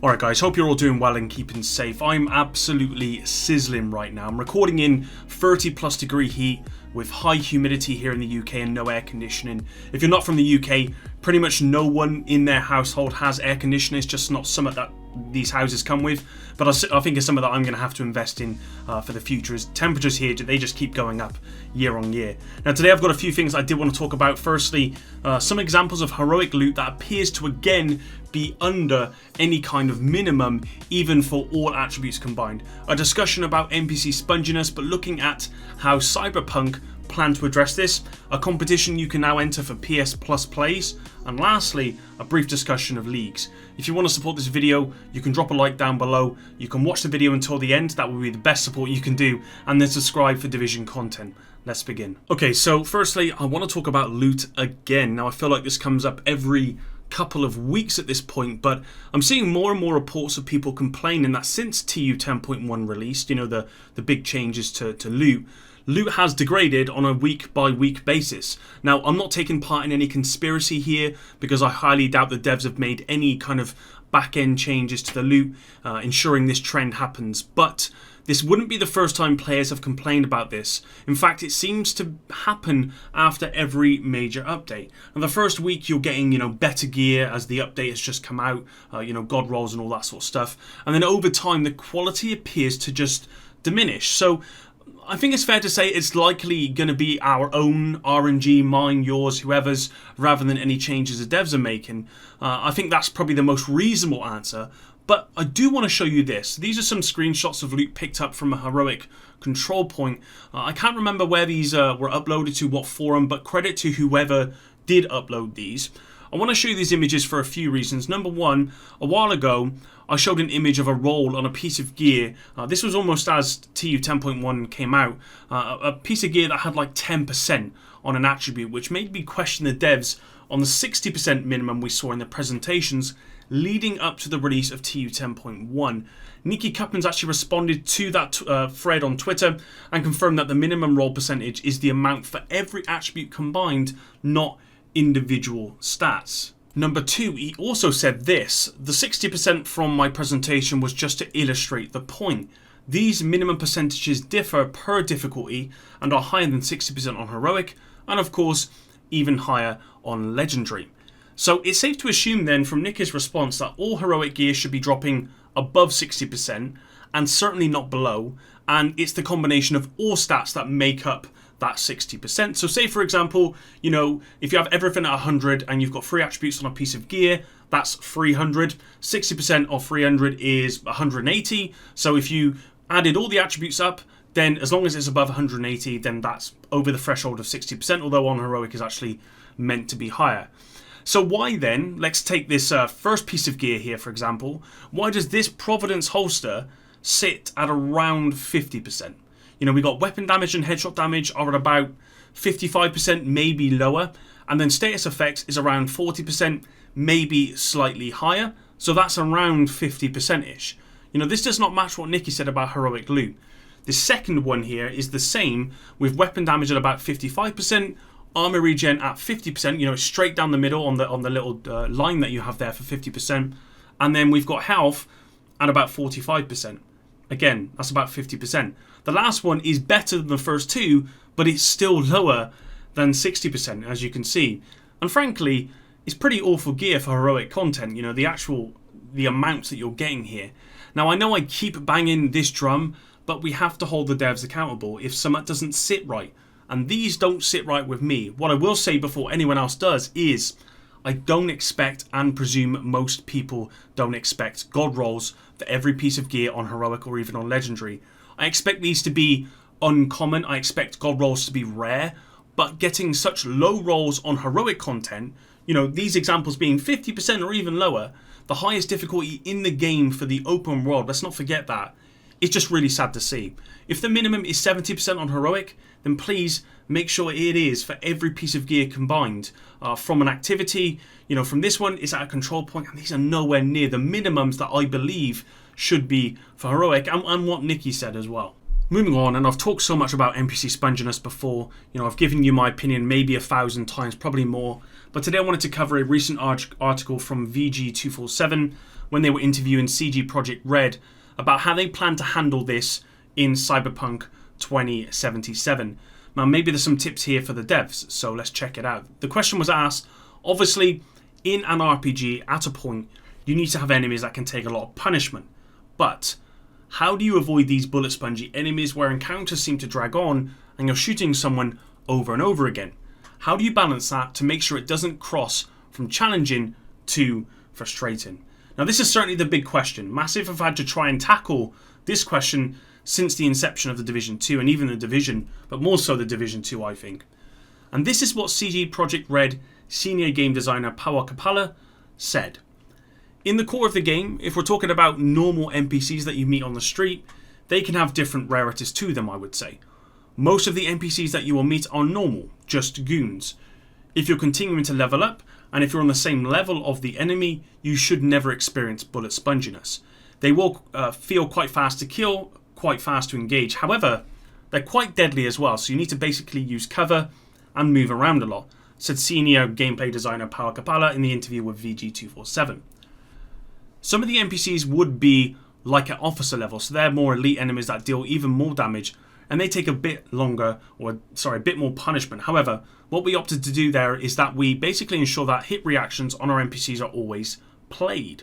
Alright guys, hope you're all doing well and keeping safe. I'm absolutely sizzling right now. I'm recording in 30+ degree heat with high humidity here in the UK and no air conditioning. If you're not from the UK, pretty much no one in their household has air conditioning. It's just not something that these houses come with, but I think it's something that I'm going to have to invest in for the future, as temperatures here, they just keep going up year on year. Now today I've got a few things I did want to talk about. Firstly, some examples of heroic loot that appears to again be under any kind of minimum, even for all attributes combined. A discussion about NPC SPONGINESS, but looking at how Cyberpunk plan to address this, a competition you can now enter for PS Plus plays, and lastly, a brief discussion of leagues. If you want to support this video, you can drop a like down below, you can watch the video until the end, that will be the best support you can do, and then subscribe for Division content. Let's begin. Okay, so firstly, I want to talk about loot again. Now I feel like this comes up every couple of weeks at this point, but I'm seeing more and more reports of people complaining that since TU 10.1 released, you know, the big changes to loot has degraded on a week by week basis. Now I'm not taking part in any conspiracy here, because I highly doubt the devs have made any kind of back end changes to the loot ensuring this trend happens, but this wouldn't be the first time players have complained about this. In fact, it seems to happen after every major update. And the first week you're getting, you know, better gear as the update has just come out, you know, god rolls and all that sort of stuff. And then over time the quality appears to just diminish. So I think it's fair to say it's likely going to be our own RNG, mine, yours, whoever's, rather than any changes the devs are making. I think that's probably the most reasonable answer. But I do want to show you this. These are some screenshots of loot picked up from a heroic control point. I can't remember where these were uploaded to, what forum, but credit to whoever did upload these. I want to show you these images for a few reasons. Number one, a while ago I showed an image of a roll on a piece of gear. This was almost as TU 10.1 came out. A piece of gear that had like 10% on an attribute, which made me question the devs on the 60% minimum we saw in the presentations leading up to the release of TU 10.1. Nikki Cuppins actually responded to that thread on Twitter and confirmed that the minimum roll percentage is the amount for every attribute combined, not individual stats. Number two, he also said this: the 60% from my presentation was just to illustrate the point. These minimum percentages differ per difficulty and are higher than 60% on heroic, and of course even higher on legendary. So it's safe to assume then from Nikki's response that all heroic gear should be dropping above 60% and certainly not below, and it's the combination of all stats that make up that 60%. So say for example, you know, if you have everything at 100 and you've got 3 attributes on a piece of gear, that's 300. 60% of 300 is 180. So if you added all the attributes up, then as long as it's above 180, then that's over the threshold of 60%, although on heroic is actually meant to be higher. So why then, let's take this first piece of gear here for example, why does this Providence holster sit at around 50%? You know, we got weapon damage and headshot damage are at about 55%, maybe lower, and then status effects is around 40%, maybe slightly higher, so that's around 50%-ish. You know, this does not match what Nikki said about heroic loot. The second one here is the same, with weapon damage at about 55%, armor regen at 50%, you know, straight down the middle on the little line that you have there for 50%, and then we've got health at about 45%. Again, that's about 50%. The last one is better than the first two, but it's still lower than 60%, as you can see. And frankly, it's pretty awful gear for heroic content, you know, the amounts that you're getting here. Now, I know I keep banging this drum, but we have to hold the devs accountable if something doesn't sit right. And these don't sit right with me. What I will say before anyone else does is I don't expect, and presume most people don't expect, god rolls for every piece of gear on heroic or even on legendary. I expect these to be uncommon. I expect god rolls to be rare, but getting such low rolls on heroic content, you know, these examples being 50% or even lower, the highest difficulty in the game for the open world, let's not forget that. It's just really sad to see. If the minimum is 70% on heroic, then please make sure it is for every piece of gear combined. From an activity, you know, from this one, it's at a control point, and these are nowhere near the minimums that I believe should be for heroic, and what Nikki said as well. Moving on, and I've talked so much about NPC Sponginess before, I've given you my opinion maybe 1,000 times, probably more, but today I wanted to cover a recent article from VG247 when they were interviewing CD Projekt Red about how they plan to handle this in Cyberpunk 2077. Now maybe there's some tips here for the devs, so let's check it out. The question was asked, obviously in an RPG at a point you need to have enemies that can take a lot of punishment, but how do you avoid these bullet spongy enemies where encounters seem to drag on and you're shooting someone over and over again? How do you balance that to make sure it doesn't cross from challenging to frustrating? Now this is certainly the big question. Massive have had to try and tackle this question since the inception of the Division 2 and even the Division, but more so the Division 2 I think. And this is what CD Projekt Red senior game designer Pawa Kapala said. In the core of the game, if we're talking about normal NPCs that you meet on the street, they can have different rarities to them, I would say. Most of the NPCs that you will meet are normal, just goons. If you're continuing to level up, and if you're on the same level of the enemy, you should never experience bullet sponginess. They will feel quite fast to kill, quite fast to engage. However, they're quite deadly as well, so you need to basically use cover and move around a lot, said senior gameplay designer Pawa Kapala in the interview with VG247. Some of the NPCs would be like at officer level, so they're more elite enemies that deal even more damage, and they take a bit more punishment. However, what we opted to do there is that we basically ensure that hit reactions on our NPCs are always played.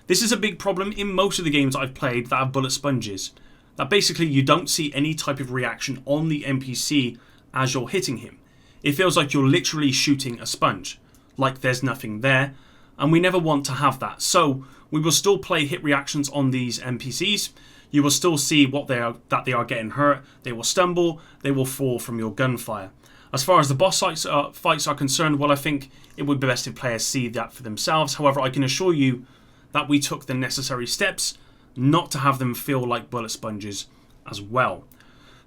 This is a big problem in most of the games I've played that have bullet sponges, that basically you don't see any type of reaction on the NPC as you're hitting him. It feels like you're literally shooting a sponge, like there's nothing there, and we never want to have that. So we will still play hit reactions on these NPCs. You will still see that they are getting hurt. They will stumble. They will fall from your gunfire. As far as the boss fights are concerned, well, I think it would be best if players see that for themselves. However, I can assure you that we took the necessary steps not to have them feel like bullet sponges as well.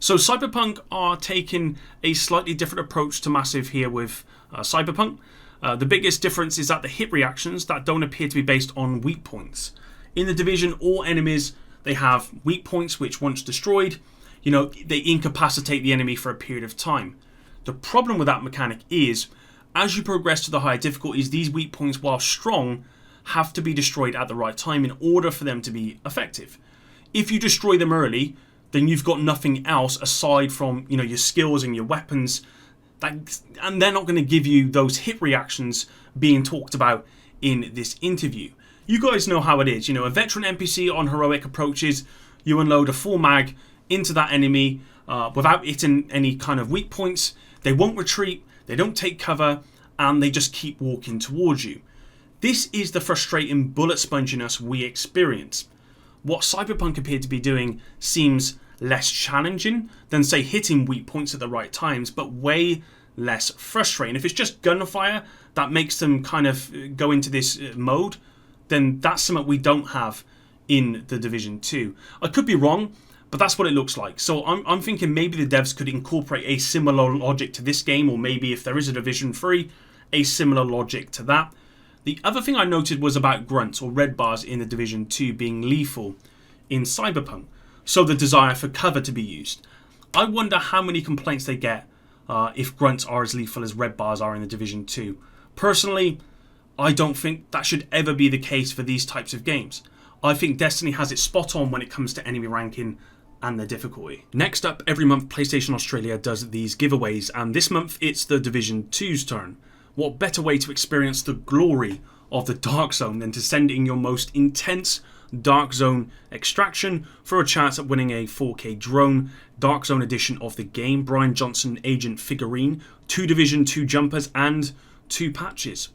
So Cyberpunk are taking a slightly different approach to Massive here with Cyberpunk. The biggest difference is that the hit reactions that don't appear to be based on weak points. In the Division, all enemies, they have weak points which once destroyed, they incapacitate the enemy for a period of time. The problem with that mechanic is, as you progress to the higher difficulties, these weak points, while strong, have to be destroyed at the right time in order for them to be effective. If you destroy them early, then you've got nothing else aside from your skills and your weapons, and they're not going to give you those hit reactions being talked about in this interview. You guys know how it is. A veteran NPC on heroic approaches, you unload a full mag into that enemy without hitting any kind of weak points. They won't retreat, they don't take cover, and they just keep walking towards you. This is the frustrating bullet sponginess we experience. What Cyberpunk appeared to be doing seems less challenging than, say, hitting weak points at the right times, but way less frustrating. If it's just gunfire that makes them kind of go into this mode, then that's something we don't have in the Division 2. I could be wrong, but that's what it looks like. So I'm thinking maybe the devs could incorporate a similar logic to this game, or maybe if there is a Division 3, a similar logic to that. The other thing I noted was about grunts or red bars in the Division 2 being lethal in Cyberpunk, so the desire for cover to be used. I wonder how many complaints they get if grunts are as lethal as red bars are in the Division 2. Personally, I don't think that should ever be the case for these types of games. I think Destiny has it spot on when it comes to enemy ranking and the difficulty. Next up, every month PlayStation Australia does these giveaways, and this month it's the Division 2's turn. What better way to experience the glory of the Dark Zone than to send in your most intense Dark Zone extraction for a chance at winning a 4K drone Dark Zone edition of the game, Brian Johnson Agent figurine, 2 Division 2 jumpers, and 2 patches.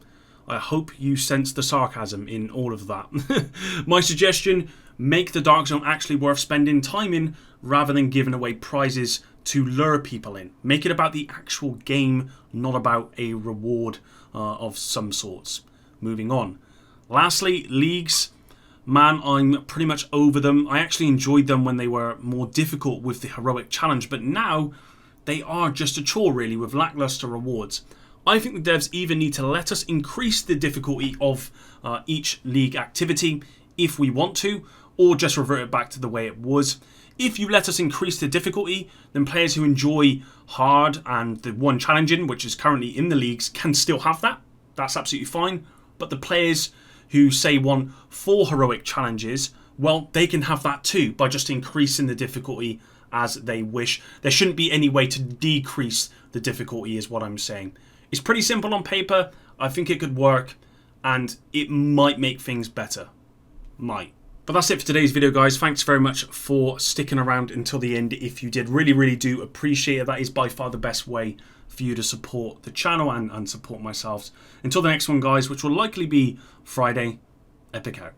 I hope you sense the sarcasm in all of that. My suggestion, make the Dark Zone actually worth spending time in rather than giving away prizes to lure people in. Make it about the actual game, not about a reward of some sorts. Moving on. Lastly, leagues. Man, I'm pretty much over them. I actually enjoyed them when they were more difficult with the heroic challenge, but now they are just a chore really with lackluster rewards. I think the devs either need to let us increase the difficulty of each league activity if we want to, or just revert it back to the way it was. If you let us increase the difficulty, then players who enjoy hard and the one challenging, which is currently in the leagues, can still have that. That's absolutely fine. But the players who say want 4 heroic challenges, well, they can have that too by just increasing the difficulty as they wish. There shouldn't be any way to decrease the difficulty is what I'm saying. It's pretty simple on paper. I think it could work and it might make things better. Might. But that's it for today's video, guys. Thanks very much for sticking around until the end. If you did, really do appreciate it. That is by far the best way for you to support the channel and support myself. Until the next one, guys, which will likely be Friday, epic out.